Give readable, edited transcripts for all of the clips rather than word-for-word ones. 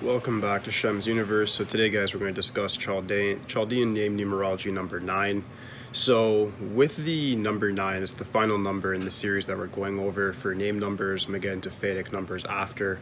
Welcome back to Shemsuniverse. So today, guys, we're going to discuss Chaldean name numerology number 9. So with the number 9, it's the final number in the series that we're going over for name numbers. I'm going to get into Vedic numbers after.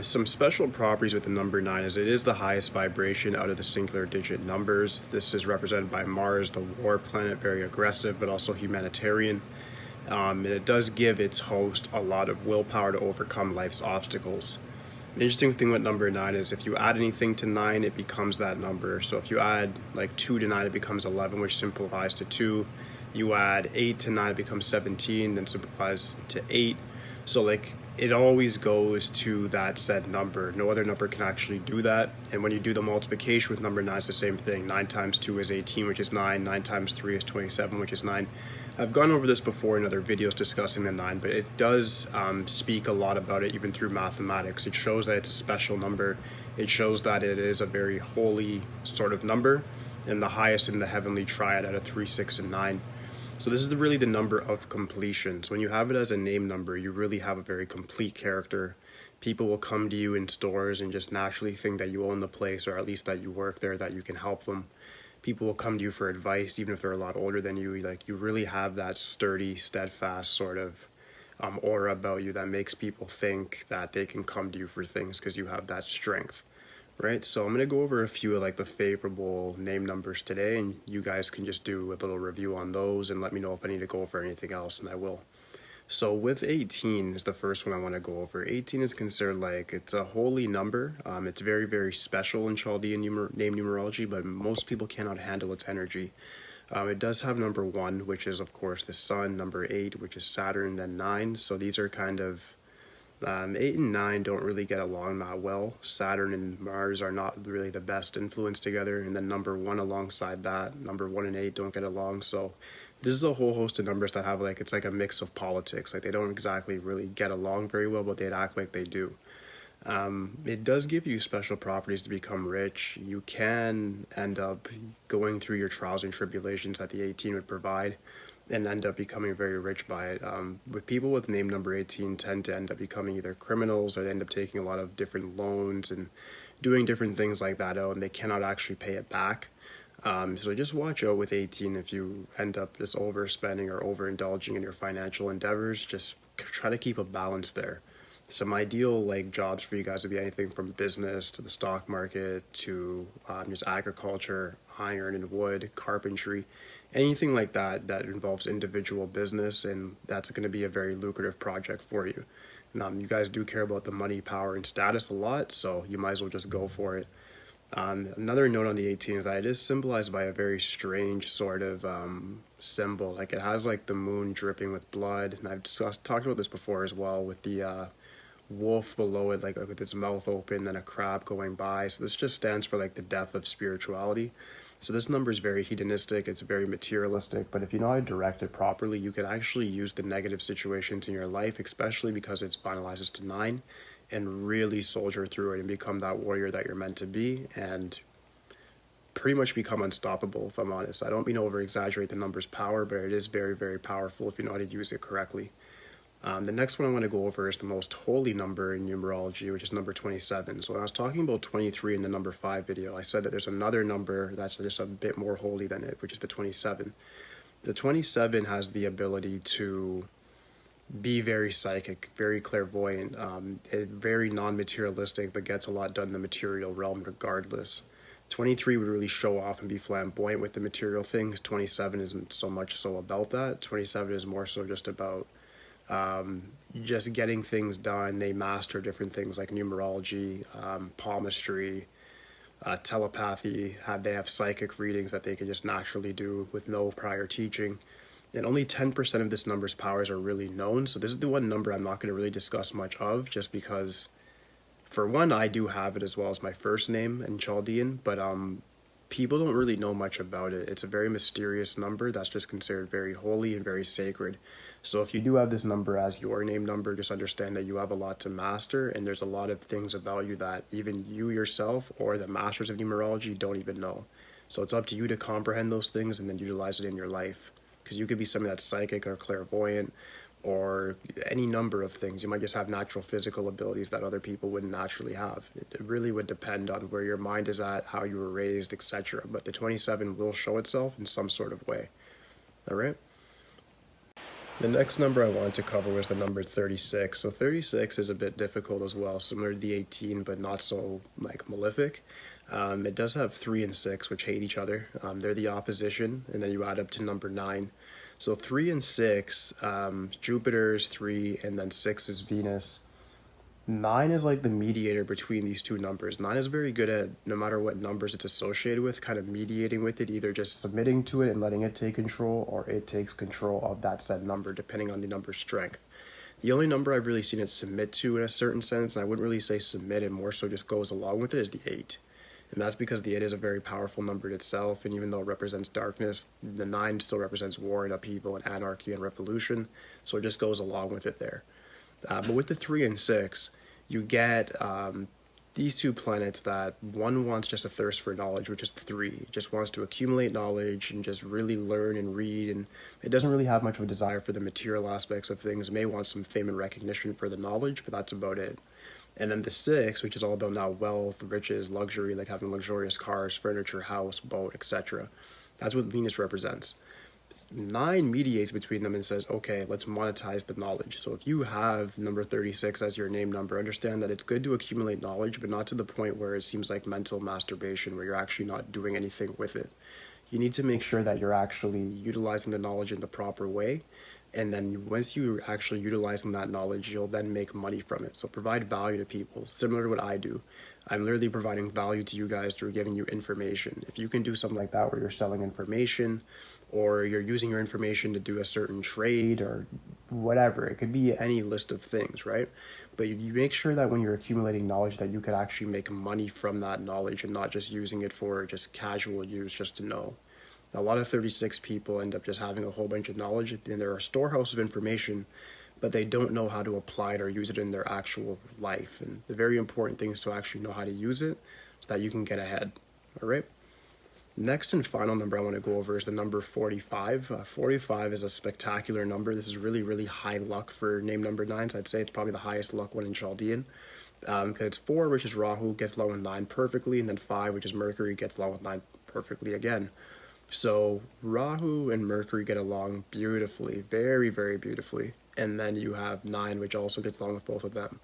Some special properties with the number 9 is it is the highest vibration out of the singular digit numbers. This is represented by Mars, the war planet, very aggressive, but also humanitarian. And it does give its host a lot of willpower to overcome life's obstacles. The interesting thing with number 9 is if you add anything to 9, it becomes that number. So if you add like 2 to 9, it becomes 11, which simplifies to 2. You add 8 to 9, it becomes 17, then simplifies to 8. So like it always goes to that said number. No other number can actually do that. And when you do the multiplication with number 9, it's the same thing. 9 times 2 is 18, which is 9. 9 times 3 is 27, which is 9. I've gone over this before in other videos discussing the 9, but it does speak a lot about it even through mathematics. It shows that it's a special number. It shows that it is a very holy sort of number and the highest in the heavenly triad out of 3, 6, and 9. So this is really the number of completion. So when you have it as a name number, you really have a very complete character. People will come to you in stores and just naturally think that you own the place, or at least that you work there, that you can help them. People will come to you for advice, even if they're a lot older than you. Like you really have that sturdy, steadfast sort of aura about you that makes people think that they can come to you for things because you have that strength, right? So I'm going to go over a few of like the favorable name numbers today, and you guys can just do a little review on those and let me know if I need to go over anything else, and I will. So with 18 is the first one I want to go over. 18 is considered like it's a holy number. It's very, very special in Chaldean name numerology, but most people cannot handle its energy. It does have number 1, which is of course the sun, number 8, which is Saturn, then 9. So these are kind of 8 and 9 don't really get along that well. Saturn and Mars are not really the best influence together, and then number 1 alongside that, number 1 and 8 don't get along. So this is a whole host of numbers that have like, it's like a mix of politics. Like they don't exactly really get along very well, but they'd act like they do. It does give you special properties to become rich. You can end up going through your trials and tribulations that the 18 would provide and end up becoming very rich by it. With people with name number 18 tend to end up becoming either criminals, or they end up taking a lot of different loans and doing different things like that out, and they cannot actually pay it back. So just watch out with 18 if you end up just overspending or overindulging in your financial endeavors. Just try to keep a balance there. Some ideal like jobs for you guys would be anything from business to the stock market to just agriculture, iron and wood, carpentry, anything like that that involves individual business, and that's going to be a very lucrative project for you. You guys do care about the money, power, and status a lot, so you might as well just go for it. Another note on the 18 is that it is symbolized by a very strange sort of symbol. Like it has like the moon dripping with blood, and I've talked about this before as well with the wolf below it, like with its mouth open, then a crab going by. So this just stands for like the death of spirituality. So this number is very hedonistic, it's very materialistic, but if you know how to direct it properly, you can actually use the negative situations in your life, especially because it finalizes to 9, and really soldier through it and become that warrior that you're meant to be, and pretty much become unstoppable, if I'm honest. I don't mean to over exaggerate the number's power, but it is very, very powerful if you know how to use it correctly. The next one I want to go over is the most holy number in numerology, which is number 27. So when I was talking about 23 in the number 5 video, I said that there's another number that's just a bit more holy than it, which is the 27. The 27 has the ability to be very psychic, very clairvoyant, very non-materialistic, but gets a lot done in the material realm regardless. 23 would really show off and be flamboyant with the material things. 27 isn't so much so about that. 27 is more so just about just getting things done. They master different things like numerology, palmistry, telepathy. They have psychic readings that they can just naturally do with no prior teaching. And only 10% of this number's powers are really known. So this is the one number I'm not going to really discuss much of, just because, for one, I do have it as well as my first name in Chaldean, but people don't really know much about it. It's a very mysterious number that's just considered very holy and very sacred. So if you do have this number as your name number, just understand that you have a lot to master, and there's a lot of things about you that even you yourself or the masters of numerology don't even know. So it's up to you to comprehend those things and then utilize it in your life. Because you could be somebody that's psychic or clairvoyant, or any number of things. You might just have natural physical abilities that other people wouldn't naturally have. It really would depend on where your mind is at, how you were raised, etc. But the 27 will show itself in some sort of way. All right? The next number I wanted to cover was the number 36. So 36 is a bit difficult as well, similar to the 18, but not so like malefic. It does have 3 and 6, which hate each other. They're the opposition, and then you add up to number 9. So 3 and 6, Jupiter's 3, and then 6 is Venus. 9 is like the mediator between these two numbers. 9 is very good at, no matter what numbers it's associated with, kind of mediating with it, either just submitting to it and letting it take control, or it takes control of that said number, depending on the number's strength. The only number I've really seen it submit to in a certain sense, and I wouldn't really say submit, it more so just goes along with it, is the 8. And that's because the 8 is a very powerful number in itself, and even though it represents darkness, the 9 still represents war and upheaval and anarchy and revolution, so it just goes along with it there. But with the 3 and 6, you get these two planets that one wants just a thirst for knowledge, which is 3. It just wants to accumulate knowledge and just really learn and read, and it doesn't really have much of a desire for the material aspects of things. It may want some fame and recognition for the knowledge, but that's about it. And then the 6, which is all about now wealth, riches, luxury, like having luxurious cars, furniture, house, boat, etc. That's what Venus represents. 9 mediates between them and says, okay, let's monetize the knowledge. So if you have number 36 as your name number, understand that it's good to accumulate knowledge, but not to the point where it seems like mental masturbation, where you're actually not doing anything with it. You need to make sure that you're actually utilizing the knowledge in the proper way. And then once you're actually utilizing that knowledge, you'll then make money from it. So provide value to people, similar to what I do. I'm literally providing value to you guys through giving you information. If you can do something like that where you're selling information, or you're using your information to do a certain trade or whatever, it could be any list of things, right? But you make sure that when you're accumulating knowledge that you could actually make money from that knowledge and not just using it for just casual use just to know. A lot of 36 people end up just having a whole bunch of knowledge, and they're a storehouse of information, but they don't know how to apply it or use it in their actual life. And the very important thing is to actually know how to use it so that you can get ahead. All right? Next and final number I want to go over is the number 45. 45 is a spectacular number. This is really, really high luck for name number 9s. I'd say it's probably the highest luck one in Chaldean. Because it's 4, which is Rahu, gets along with 9 perfectly, and then 5, which is Mercury, gets along with 9 perfectly again. So Rahu and Mercury get along beautifully, very, very beautifully. And then you have 9, which also gets along with both of them.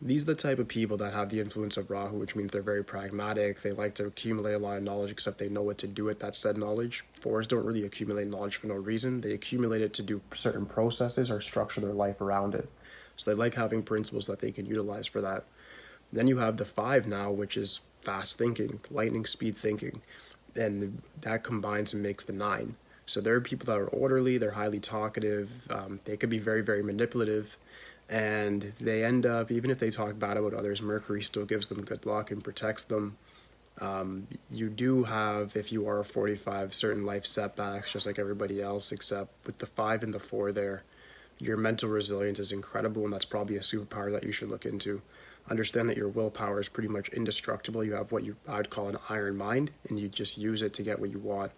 These are the type of people that have the influence of Rahu, which means they're very pragmatic. They like to accumulate a lot of knowledge, except they know what to do with that said knowledge. 4s don't really accumulate knowledge for no reason. They accumulate it to do certain processes or structure their life around it. So they like having principles that they can utilize for that. Then you have the 5 now, which is fast thinking, lightning speed thinking. And that combines and makes the 9. So there are people that are orderly, they're highly talkative, they could be very, very manipulative, and they end up, even if they talk bad about others, Mercury still gives them good luck and protects them. You do have, if you are a 45, certain life setbacks, just like everybody else, except with the 5 and the 4 there, your mental resilience is incredible, and that's probably a superpower that you should look into. Understand that your willpower is pretty much indestructible. You have what I'd call an iron mind, and you just use it to get what you want.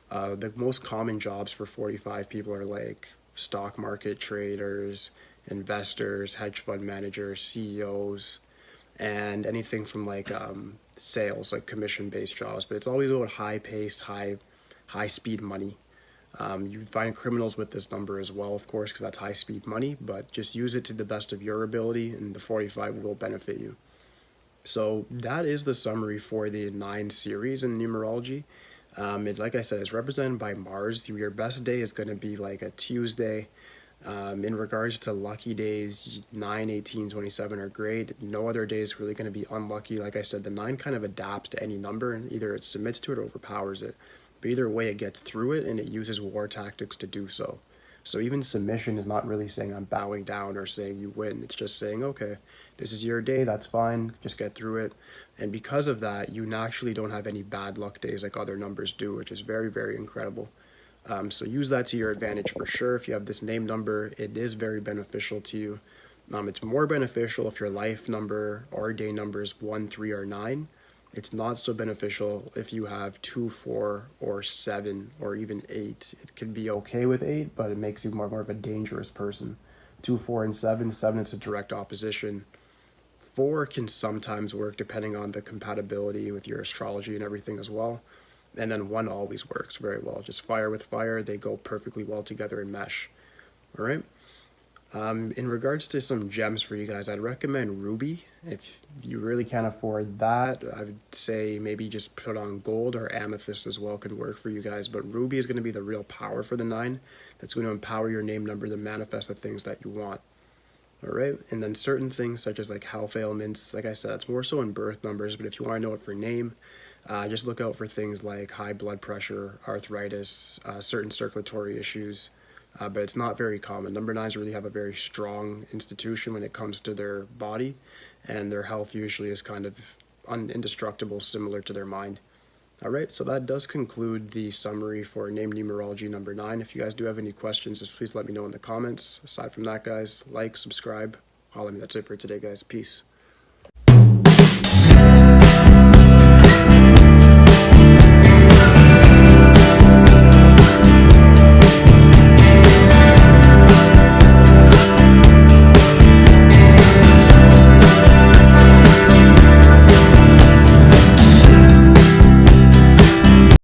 The most common jobs for 45 people are like stock market traders, investors, hedge fund managers, CEOs, and anything from like sales, like commission-based jobs. But it's always about high-paced, high-speed money. You find criminals with this number as well, of course, because that's high-speed money, but just use it to the best of your ability, and the 45 will benefit you. So that is the summary for the 9 series in numerology. Like I said, it's represented by Mars. Your best day is going to be like a Tuesday. In regards to lucky days, 9, 18, 27 are great. No other day is really going to be unlucky. Like I said, the 9 kind of adapts to any number, and either it submits to it or overpowers it. But either way, it gets through it, and it uses war tactics to do so. So even submission is not really saying I'm bowing down or saying you win. It's just saying, okay, this is your day, that's fine, just get through it. And because of that, you naturally don't have any bad luck days like other numbers do, which is very, very incredible. So use that to your advantage for sure. If you have this name number, it is very beneficial to you. It's more beneficial if your life number or day number is 1, 3, or 9. It's not so beneficial if you have 2, 4, or 7, or even 8. It can be okay with 8, but it makes you more of a dangerous person. 2, 4, and 7. 7 is a direct opposition. 4 can sometimes work depending on the compatibility with your astrology and everything as well. And then 1 always works very well. Just fire with fire, they go perfectly well together and mesh. All right. In regards to some gems for you guys, I'd recommend ruby. If you really can't afford that, I would say maybe just put on gold, or amethyst as well could work for you guys. But ruby is going to be the real power for the 9. That's going to empower your name number to manifest the things that you want. All right, and then certain things such as like health ailments, like I said, it's more so in birth numbers, but if you want to know it for name, just look out for things like high blood pressure, arthritis, certain circulatory issues, but it's not very common. Number 9s really have a very strong institution when it comes to their body, and their health usually is kind of indestructible, similar to their mind. All right, so that does conclude the summary for name numerology number 9. If you guys do have any questions, just please let me know in the comments. Aside from that, guys, like, subscribe, holla at me. That's it for today, guys. Peace.